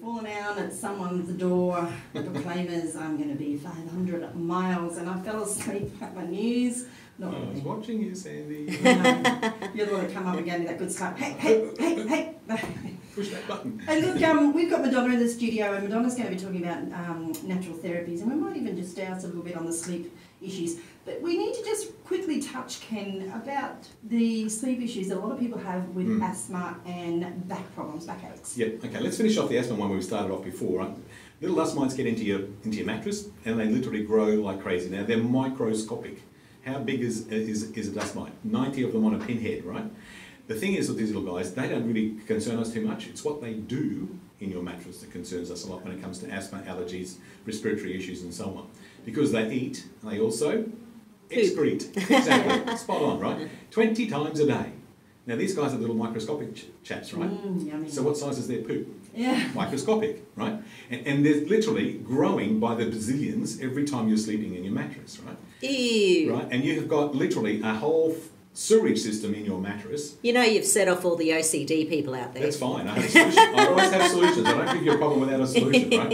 fallen out at someone's door, the proclaimers, I'm going to be 500 miles, and I fell asleep at my news. Not I was watching you, Sandy. You're the one that come up and gave me that good slap. Hey. Push that button. And look, we've got Madonna in the studio, and Madonna's going to be talking about natural therapies, and we might even just douse a little bit on the sleep issues. But we need to just quickly touch, Ken, about the sleep issues that a lot of people have with asthma and back problems, backaches. Yeah, okay, let's finish off the asthma one where we started off before. Right? Little dust mites get into your mattress, and they literally grow like crazy. Now, they're microscopic. How big is a dust mite? 90 of them on a pinhead, right? The thing is with these little guys, they don't really concern us too much. It's what they do in your mattress that concerns us a lot when it comes to asthma, allergies, respiratory issues and so on. Because they eat, they also excrete. Exactly, spot on, right? 20 times a day. Now these guys are little microscopic chaps, right? Yummy. So what size is their poop? Yeah. Microscopic, right? And they're literally growing by the bazillions every time you're sleeping in your mattress, right? Ew. Right, and you have got literally a whole sewage system in your mattress. You know you've set off all the OCD people out there. That's fine. I have a solution. I always have solutions. I don't give you a problem without a solution, right?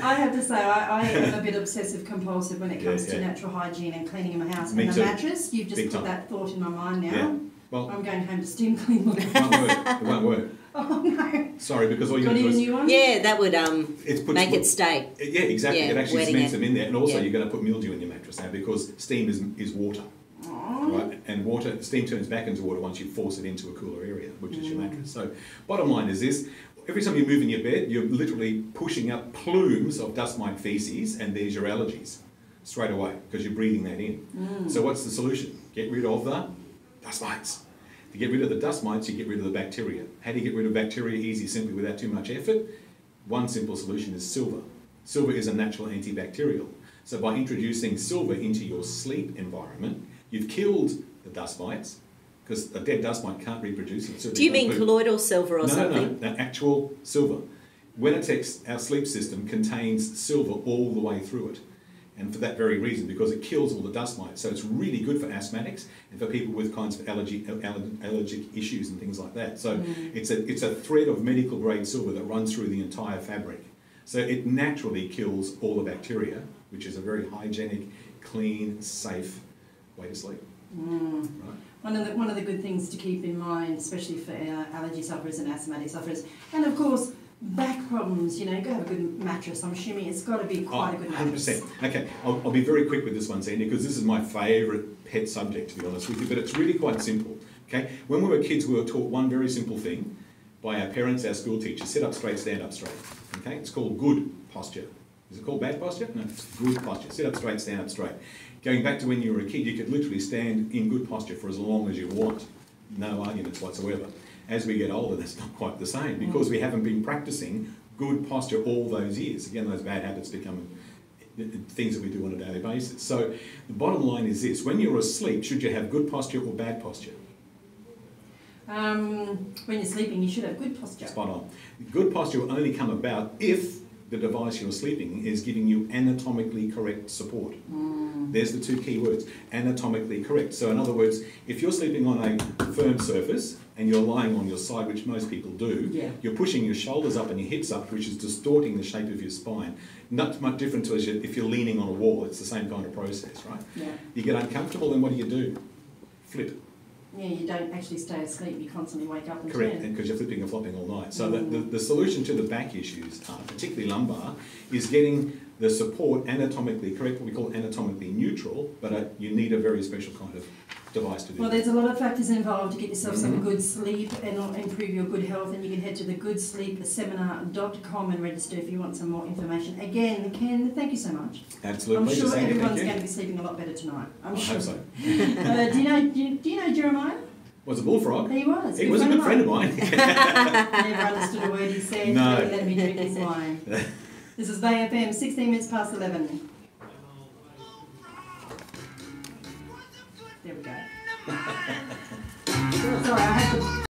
I have to say, I am a bit obsessive compulsive when it comes to natural hygiene and cleaning in my house. Me and the too. mattress, you've just Big put time. that thought in my mind now. Yeah. Well, I'm going home to steam clean my it won't work. It won't work. Oh no. Sorry, because all you Got got to a do is... new one? Yeah, that would make it stay. Yeah, exactly. Yeah, it actually wetting cements it. them in there. And also Yeah. you're going to put mildew in your mattress now because steam is water. Right? And steam turns back into water once you force it into a cooler area, which is your mattress. So bottom line is this, every time you move in your bed, you're literally pushing up plumes of dust mite feces, and there's your allergies straight away because you're breathing that in. So what's the solution? Get rid of the dust mites. To get rid of the dust mites, you get rid of the bacteria. How do you get rid of bacteria? Easy, simply, without too much effort. One simple solution is silver. Silver is a natural antibacterial. So by introducing silver into your sleep environment, you've killed the dust mites, because a dead dust mite can't reproduce. Do you mean colloidal silver or something? No, actual silver. Wenetex, our sleep system, contains silver all the way through it. And for that very reason, because it kills all the dust mites. So it's really good for asthmatics and for people with kinds of allergic issues and things like that. So it's a thread of medical grade silver that runs through the entire fabric. So it naturally kills all the bacteria, which is a very hygienic, clean, safe way to sleep. Right? One of the good things to keep in mind, especially for allergy sufferers and asthmatic sufferers, and of course back problems, go have a good mattress. I'm assuming it's got to be quite a good mattress. 100%. Okay, I'll be very quick with this one, Sandy, because this is my favourite pet subject, to be honest with you, but it's really quite simple. Okay, when we were kids, we were taught one very simple thing by our parents, our school teachers: sit up straight, stand up straight. Okay, it's called good posture. Is it called bad posture? No, it's good posture. Sit up straight, stand up straight. Going back to when you were a kid, you could literally stand in good posture for as long as you want. No arguments whatsoever. As we get older, that's not quite the same because we haven't been practicing good posture all those years. Again, those bad habits become things that we do on a daily basis. So the bottom line is this: when you're asleep, should you have good posture or bad posture? When you're sleeping, you should have good posture. Spot on. Good posture will only come about if the device you're sleeping is giving you anatomically correct support. There's the two key words: anatomically correct. So in other words, if you're sleeping on a firm surface and you're lying on your side, which most people do, you're pushing your shoulders up and your hips up, which is distorting the shape of your spine. Not much different to if you're leaning on a wall. It's the same kind of process, right? Yeah. You get uncomfortable, then what do? Flip. Yeah, you don't actually stay asleep. You constantly wake up and Correct, turn. because you're flipping and flopping all night. So the solution to the back issues, particularly lumbar, is getting the support anatomically correct, what we call anatomically neutral, but you need a very special kind of device to do Well, that. there's a lot of factors involved to get yourself some good sleep and improve your good health, and you can head to the goodsleepseminar.com and register if you want some more information. Again, Ken, thank you so much. Absolute I'm pleasure, sure Sandy. everyone's Thank going you. to be sleeping a lot better tonight. I hope so. Do you know Jeremiah? Was a bullfrog? He was. He was a good friend of mine. Never understood a word he said. No. He let me drink his wine. This is Bay FM, 16 minutes past 11. There we go. Sorry, I had to